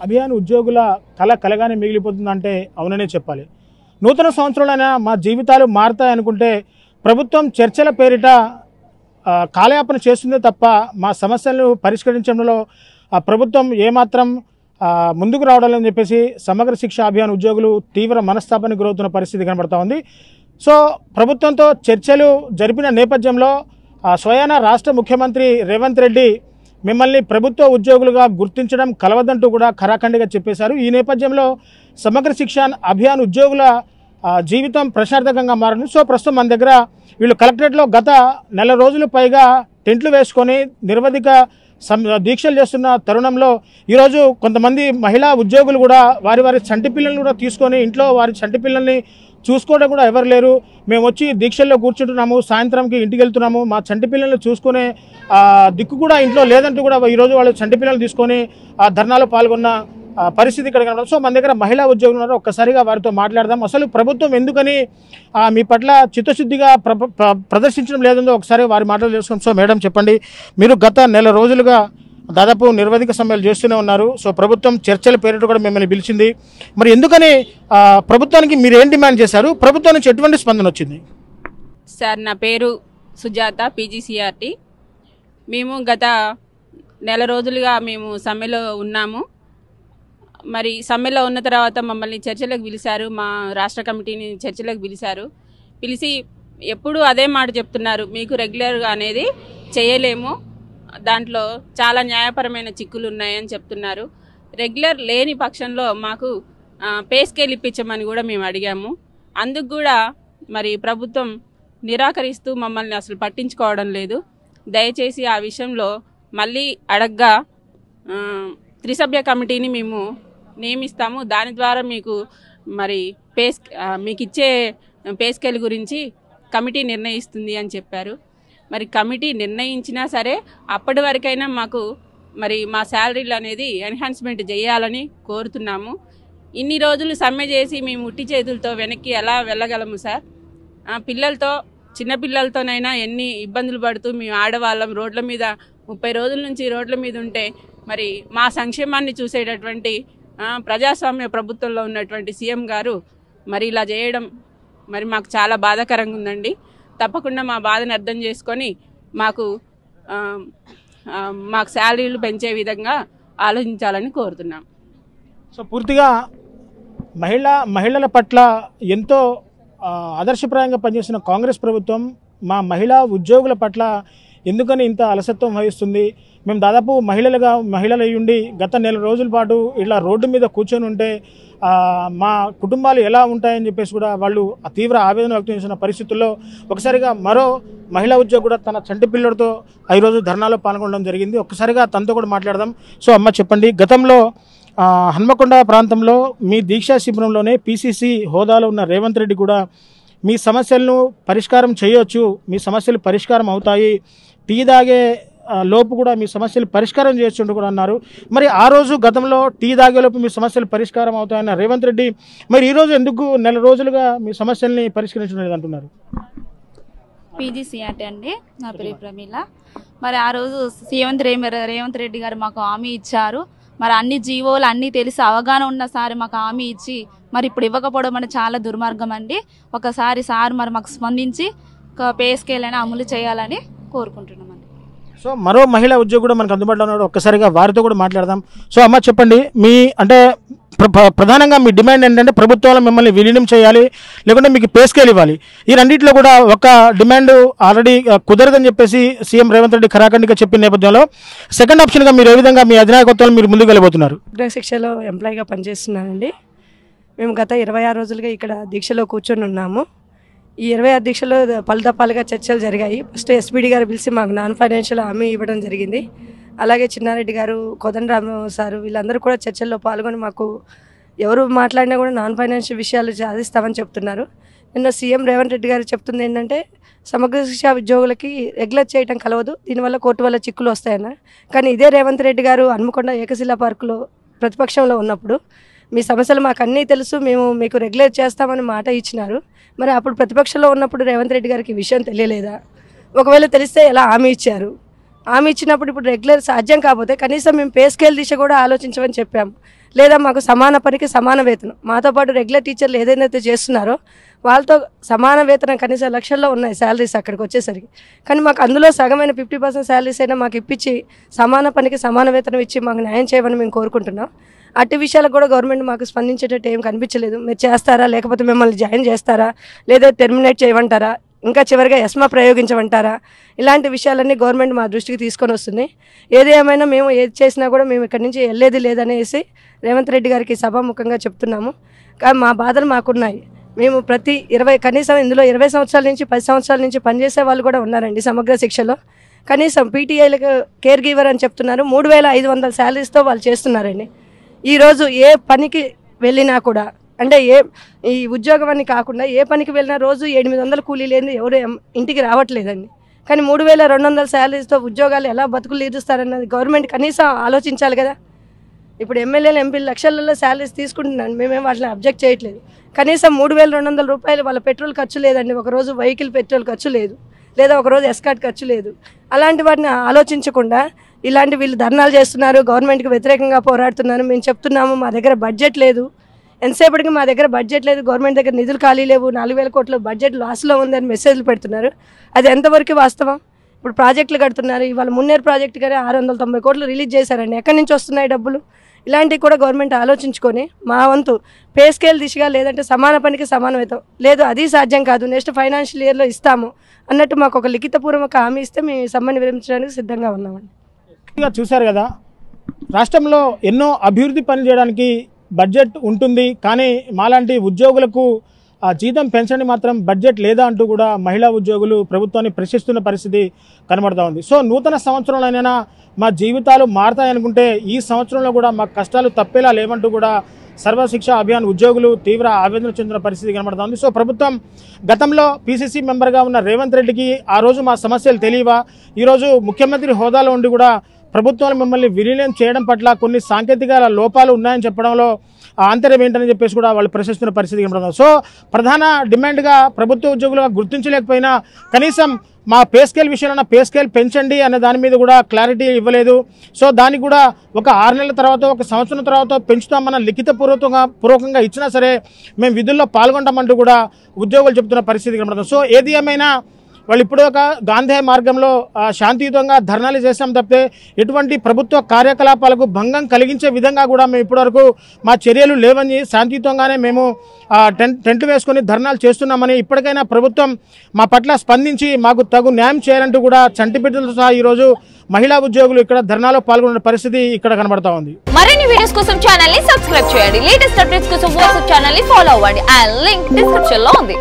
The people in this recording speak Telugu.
అభియాన్ ఉద్యోగుల కలగానే మిగిలిపోతుందంటే అవుననే చెప్పాలి. నూతన సంవత్సరంలోనే మా జీవితాలు మారుతాయనుకుంటే ప్రభుత్వం చర్చల పేరిట కాలయాపన చేస్తుందే తప్ప మా సమస్యలను పరిష్కరించడంలో ప్రభుత్వం ఏమాత్రం ముందుకు రావడం లేదని చెప్పేసి సమగ్ర శిక్ష అభియాన్ ఉద్యోగులు తీవ్ర మనస్తాపానికి గురవుతున్న పరిస్థితి కనబడతా ఉంది. సో ప్రభుత్వంతో చర్చలు జరిపిన నేపథ్యంలో స్వయాన రాష్ట్ర ముఖ్యమంత్రి రేవంత్ రెడ్డి మిమ్మల్ని ప్రభుత్వ ఉద్యోగులుగా గుర్తించడం కలవదంటూ కూడా ఖరాఖండిగా చెప్పేశారు. ఈ నేపథ్యంలో సమగ్ర శిక్ష అభియాన్ ఉద్యోగుల జీవితం ప్రశాంతకంగా మారింది. సో ప్రస్తుతం మన దగ్గర వీళ్ళు కలెక్టరేట్లో గత నెల రోజులు పైగా టెంట్లు వేసుకొని నిరవధిక దీక్షలు చేస్తున్న తరుణంలో ఈరోజు కొంతమంది మహిళా ఉద్యోగులు కూడా వారి చంటి పిల్లల్ని కూడా తీసుకొని ఇంట్లో వారి చంటి పిల్లల్ని చూసుకోవడం కూడా ఎవరు లేరు, మేము వచ్చి దీక్షల్లో కూర్చుంటున్నాము, సాయంత్రంకి ఇంటికి వెళ్తున్నాము, మా చంటి పిల్లల్ని చూసుకునే దిక్కు కూడా ఇంట్లో లేదంటూ కూడా ఈరోజు వాళ్ళు చంటి పిల్లలు తీసుకొని ధర్నాలో పాల్గొన్న పరిస్థితి ఇక్కడ కనబడుతుంది. సో మన దగ్గర మహిళా ఉద్యోగులు ఉన్నారు, ఒక్కసారిగా వారితో మాట్లాడదాం. అసలు ప్రభుత్వం ఎందుకని మీ పట్ల చిత్తశుద్ధిగా ప్రదర్శించడం లేదో ఒకసారి వారి మాటలు తెలుసుకుంటాం. సో మేడం చెప్పండి, మీరు గత నెల రోజులుగా దాదాపు నిరవధిక సమ్మెలు చేస్తూనే ఉన్నారు. సో ప్రభుత్వం చర్చల పేరిట కూడా మిమ్మల్ని పిలిచింది, మరి ఎందుకని ప్రభుత్వానికి మీరు ఏం డిమాండ్ చేశారు, ప్రభుత్వం నుంచి ఎటువంటి స్పందన వచ్చింది? సార్ నా పేరు సుజాత, పీజీసీఆర్టీ. మేము గత నెల రోజులుగా మేము సమ్మెలో ఉన్నాము. మరి సమ్మెలో ఉన్న తర్వాత మమ్మల్ని చర్చలకు పిలిచారు, మా రాష్ట్ర కమిటీని చర్చలకు పిలిచి ఎప్పుడు అదే మాట చెప్తున్నారు, మీకు రెగ్యులర్గా అనేది చేయలేము, దాంట్లో చాలా న్యాయపరమైన చిక్కులు ఉన్నాయని చెప్తున్నారు. రెగ్యులర్ లేని పక్షంలో మాకు పే స్కేల్ ఇప్పించమని కూడా మేము అడిగాము. అందుకు కూడా మరి ప్రభుత్వం నిరాకరిస్తూ మమ్మల్ని అసలు పట్టించుకోవడం లేదు. దయచేసి ఆ విషయంలో మళ్ళీ అడగ్గా త్రిసభ్య కమిటీని మేము నియమిస్తాము, దాని ద్వారా మీకు మరి మీకు ఇచ్చే పే స్కేల్ గురించి కమిటీ నిర్ణయిస్తుంది అని చెప్పారు. మరి కమిటీ నిర్ణయించినా సరే అప్పటి వరకైనా మాకు మరి మా శాలరీలు అనేది ఎన్హాన్స్మెంట్ చేయాలని కోరుతున్నాము. ఇన్ని రోజులు సమ్మె చేసి మేము ఉట్టి చేతులతో వెనక్కి ఎలా వెళ్ళగలము సార్? పిల్లలతో చిన్నపిల్లలతోనైనా ఎన్ని ఇబ్బందులు పడుతూ మేము ఆడవాళ్ళం రోడ్ల మీద 30 రోజుల నుంచి రోడ్ల మీద ఉంటే మరి మా సంక్షేమాన్ని చూసేటటువంటి ప్రజాస్వామ్య ప్రభుత్వంలో ఉన్నటువంటి సీఎం గారు మరి ఇలా చేయడం మరి మాకు చాలా బాధాకరంగా ఉందండి. తప్పకుండా మా బాధను అర్థం చేసుకొని మాకు శాలరీలు పెంచే విధంగా ఆలోచించాలని కోరుతున్నాం. సో పూర్తిగా మహిళల పట్ల ఎంతో ఆదర్శప్రాయంగా పనిచేసిన కాంగ్రెస్ ప్రభుత్వం మా మహిళా ఉద్యోగుల పట్ల ఎందుకని ఇంత అలసత్వం వహిస్తుంది? మేము దాదాపు మహిళలు అయ్యుండి గత నెల రోజుల పాటు ఇలా రోడ్డు మీద కూర్చొని ఉంటే మా కుటుంబాలు ఎలా ఉంటాయని చెప్పేసి కూడా వాళ్ళు తీవ్ర ఆవేదన వ్యక్తం చేసిన పరిస్థితుల్లో ఒకసారిగా మరో మహిళా ఉద్యోగి కూడా తన చంటి పిల్లడితో ఈరోజు ధర్నాలో పాల్గొనడం జరిగింది. ఒక్కసారిగా తనతో కూడా మాట్లాడదాం. సో అమ్మ చెప్పండి, గతంలో హన్మకొండ ప్రాంతంలో మీ దీక్షా శిబిరంలోనే పీసీసీ హోదాలో ఉన్న రేవంత్ రెడ్డి కూడా మీ సమస్యలను పరిష్కారం చేయవచ్చు, మీ సమస్యలు పరిష్కారం అవుతాయి, టీ తాగే లోపు కూడా మీ సమస్యలు పరిష్కారం చేయొచ్చు కూడా అన్నారు. మరి ఆ రోజు గతంలో టీ తాగేలోపు మీ సమస్యలు పరిష్కారం అవుతాయన్న రేవంత్ రెడ్డి మరి ఈరోజు ఎందుకు నెల రోజులుగా మీ సమస్యల్ని పరిష్కరించడం లేదంటున్నారు? పీజీసీఆర్టీ అండి, నా పేరు ప్రమీల. మరి ఆ రోజు రేవంత్ రెడ్డి గారు మాకు హామీ ఇచ్చారు. మరి అన్ని జీవోలు అన్నీ తెలిసి అవగాహన ఉన్న సార్ మాకు హామీ ఇచ్చి మరి ఇప్పుడు ఇవ్వకపోవడం అంటే చాలా దుర్మార్గం అండి. ఒకసారి సార్ మరి మాకు స్పందించి పే స్కేల్ అయినా అమలు చేయాలని కోరుకుంటున్నామండి. సో మరో మహిళా ఉద్యోగి కూడా మనకు అందుబాటులో ఉన్నాడు, ఒక్కసారిగా వారితో కూడా మాట్లాడదాం. సో అమ్మ చెప్పండి, మీ అంటే ప్రధానంగా మీ డిమాండ్ ఏంటంటే ప్రభుత్వాలు మిమ్మల్ని విలీనం చేయాలి, లేకుంటే మీకు పే స్కేల్ ఇవ్వాలి. ఈ రెండింటిలో కూడా ఒక డిమాండ్ ఆల్రెడీ కుదరదని చెప్పేసి సీఎం రేవంత్ రెడ్డి ఖరాఖండిగా చెప్పిన నేపథ్యంలో సెకండ్ ఆప్షన్గా మీరు ఏ విధంగా మీ అధినాయకత్వాలు మీరు ముందుకు వెళ్ళబోతున్నారు? శిక్షలో ఎంప్లాయీగా పనిచేస్తున్నానండి. మేము గత 26 రోజులుగా ఇక్కడ దీక్షలో కూర్చొని ఉన్నాము. ఈ 26 దీక్షలో పలుదప్పాలుగా చర్చలు జరిగాయి. ఫస్ట్ ఎస్పీడీ గారు పిలిచి మాకు నాన్ ఫైనాన్షియల్ హామీ ఇవ్వడం జరిగింది. అలాగే చిన్నారెడ్డి గారు, కోదండరామరావు సారు వీళ్ళందరూ కూడా చర్చల్లో పాల్గొని మాకు ఎవరు మాట్లాడినా కూడా నాన్ ఫైనాన్షియల్ విషయాలు సాధిస్తామని చెప్తున్నారు. నిన్న సీఎం రేవంత్ రెడ్డి గారు చెప్తుంది ఏంటంటే సమగ్ర శిక్ష ఉద్యోగులకి రెగ్యులర్ చేయడం కలవదు, దీనివల్ల కోర్టు వల్ల చిక్కులు వస్తాయన్న. కానీ ఇదే రేవంత్ రెడ్డి గారు హన్మకొండ ఏకశిలా పార్కులో ప్రతిపక్షంలో ఉన్నప్పుడు మీ సమస్యలు మాకు అన్నీ తెలుసు, మేము మీకు రెగ్యులేట్ చేస్తామని మాట ఇచ్చినారు. మరి అప్పుడు ప్రతిపక్షంలో ఉన్నప్పుడు రేవంత్ రెడ్డి గారికి ఈ విషయం తెలియలేదా? ఒకవేళ తెలిస్తే ఎలా హామీ ఇచ్చారు? హామీ ఇచ్చినప్పుడు ఇప్పుడు రెగ్యులర్ సాధ్యం కాకపోతే కనీసం మేము పే స్కేల్ దిశ కూడా ఆలోచించమని చెప్పాము. లేదా మాకు సమాన పనికి సమాన వేతనం, మాతో పాటు రెగ్యులర్ టీచర్లు ఏదైతే చేస్తున్నారో వాళ్ళతో సమాన వేతనం కనీసం లక్షల్లో ఉన్నాయి శాలరీస్ అక్కడికి వచ్చేసరికి. కానీ మాకు అందులో సగమైన 50% శాలరీస్ అయినా మాకు ఇప్పించి సమాన పనికి సమాన వేతనం ఇచ్చి మాకు న్యాయం చేయమని మేము కోరుకుంటున్నాం. అట్టి విషయాలకు కూడా గవర్నమెంట్ మాకు స్పందించేటట్టు ఏం కనిపించలేదు. మీరు చేస్తారా, లేకపోతే మిమ్మల్ని జాయిన్ చేస్తారా, లేదా టెర్మినేట్ చేయమంటారా, ఇంకా చివరిగా ఎస్మా ప్రయోగించమంటారా, ఇలాంటి విషయాలన్నీ గవర్నమెంట్ మా దృష్టికి తీసుకొని వస్తుంది. ఏది ఏమైనా మేము ఏది చేసినా కూడా మేము ఇక్కడి నుంచి వెళ్ళేది లేదనేసి రేవంత్ రెడ్డి గారికి సభాముఖంగా చెప్తున్నాము. కానీ మా బాధలు మాకున్నాయి. మేము ప్రతి కనీసం ఇందులో 20 సంవత్సరాల నుంచి 10 సంవత్సరాల నుంచి పనిచేసే వాళ్ళు కూడా ఉన్నారండి సమగ్ర శిక్షలో. కనీసం పీటీఐలకు కేర్ గివర్ అని చెప్తున్నారు, 3500 శాలరీస్తో వాళ్ళు చేస్తున్నారండి. ఈరోజు ఏ పనికి వెళ్ళినా కూడా, అంటే ఈ ఉద్యోగం అని కాకుండా ఏ పనికి వెళ్ళినా రోజు 800 కూలీ లేని ఎవరు ఇంటికి రావట్లేదండి. కానీ 3200 శాలరీస్తో ఉద్యోగాలు ఎలా బతుకులు తీరుస్తారన్నది గవర్నమెంట్ కనీసం ఆలోచించాలి కదా. ఇప్పుడు ఎమ్మెల్యేలు ఎంపీలు లక్షలలో శాలరీస్ తీసుకుంటున్నాను, మేమేం వాటిని అబ్జెక్ట్ చేయట్లేదు. కనీసం 3200 రూపాయలు వాళ్ళ పెట్రోల్ ఖర్చు లేదండి, ఒకరోజు వెహికల్ పెట్రోల్ ఖర్చు లేదు, లేదా ఒకరోజు ఎస్కాట్ ఖర్చు లేదు. అలాంటి వాటిని ఆలోచించకుండా ఇలాంటి వీళ్ళు ధర్నాలు చేస్తున్నారు, గవర్నమెంట్కి వ్యతిరేకంగా పోరాడుతున్నారు. మేము చెప్తున్నాము మా దగ్గర బడ్జెట్ లేదు, ఎంతసేపటికి మా దగ్గర బడ్జెట్ లేదు, గవర్నమెంట్ దగ్గర నిధులు ఖాళీ లేవు, 4000 కోట్ల బడ్జెట్ లాస్లో ఉందని మెసేజ్లు పెడుతున్నారు. అది ఎంతవరకు వాస్తవం? ఇప్పుడు ప్రాజెక్టులు కడుతున్నారు, ఇవాళ మున్నేరు ప్రాజెక్టు కానీ 690 కోట్లు రిలీజ్ చేశారండి. ఎక్కడి నుంచి వస్తున్నాయి డబ్బులు? ఇలాంటివి కూడా గవర్నమెంట్ ఆలోచించుకొని మా వంతు పే స్కేల్ దిశగా, లేదంటే సమాన పనికి సమాన వేతనం లేదు, అది సాధ్యం కాదు, నెక్స్ట్ ఫైనాన్షియల్ ఇయర్లో ఇస్తాము అన్నట్టు మాకు ఒక లిఖితపూర్వక హామీ ఇస్తే మేము సమ్మెను విరమించడానికి సిద్ధంగా ఉన్నామండి. చూశారు కదా, రాష్ట్రంలో ఎన్నో అభివృద్ధి పనులు చేయడానికి బడ్జెట్ ఉంటుంది, కానీ మాలాంటి ఉద్యోగులకు ఆ జీతం పెంచండి మాత్రం బడ్జెట్ లేదా అంటూ కూడా మహిళా ఉద్యోగులు ప్రభుత్వాన్ని ప్రశ్నిస్తున్న పరిస్థితి కనబడతా ఉంది. సో నూతన సంవత్సరంలోనైనా మా జీవితాలు మారతాయనుకుంటే ఈ సంవత్సరంలో కూడా మా కష్టాలు తప్పేలా లేవంటూ కూడా సర్వశిక్ష అభియాన్ ఉద్యోగులు తీవ్ర ఆవేదన చెందిన పరిస్థితి కనబడతా ఉంది. సో ప్రభుత్వం గతంలో పీసీసీ మెంబర్గా ఉన్న రేవంత్ రెడ్డికి ఆ రోజు మా సమస్యలు తెలియవా, ఈరోజు ముఖ్యమంత్రి హోదాలో ఉండి కూడా ప్రభుత్వాలు మిమ్మల్ని విలీనం చేయడం పట్ల కొన్ని సాంకేతిక లోపాలు ఉన్నాయని చెప్పడంలో ఆంతర్యం ఏంటని చెప్పేసి కూడా వాళ్ళు ప్రశ్నిస్తున్న పరిస్థితి కనబడుతుంది. సో ప్రధాన డిమాండ్గా ప్రభుత్వ ఉద్యోగులుగా గుర్తించలేకపోయినా కనీసం మా పే స్కేల్ విషయంలో పే స్కేల్ పెంచండి అనే దాని మీద కూడా క్లారిటీ ఇవ్వలేదు. సో దానికి కూడా ఒక 6 నెలల తర్వాత, ఒక సంవత్సరం తర్వాత పెంచుతామన్న పూర్వకంగా ఇచ్చినా సరే మేము విధుల్లో పాల్గొంటామంటూ కూడా ఉద్యోగులు చెబుతున్న పరిస్థితి కనబడుతుంది. సో ఏది ఏమైనా వాళ్ళు ఇప్పుడు ఒక గాంధీ మార్గంలో శాంతియుతంగా ధర్నాలు చేస్తాం తప్పితే ఎటువంటి ప్రభుత్వ కార్యకలాపాలకు భంగం కలిగించే విధంగా కూడా మేము ఇప్పటివరకు మా చర్యలు లేవని శాంతియుతంగానే మేము టెంట్లు వేసుకొని ధర్నాలు చేస్తున్నామని, ఇప్పటికైనా ప్రభుత్వం మా పట్ల స్పందించి మాకు తగు న్యాయం చేయాలంటూ కూడా చంటిబిడ్డలతో సహా ఈరోజు మహిళా ఉద్యోగులు ఇక్కడ ధర్నాలో పాల్గొనే పరిస్థితి ఇక్కడ కనబడతా ఉంది. మరిన్ని వీడియోస్ కోసం ఛానల్ ని సబ్స్క్రైబ్ చేయండి, లేటెస్ట్ అప్డేట్స్ కోసం వాట్సాప్ ఛానల్ ని ఫాలో అవ్వండి. ఆ లింక్ డిస్క్రిప్షన్ లో ఉంది.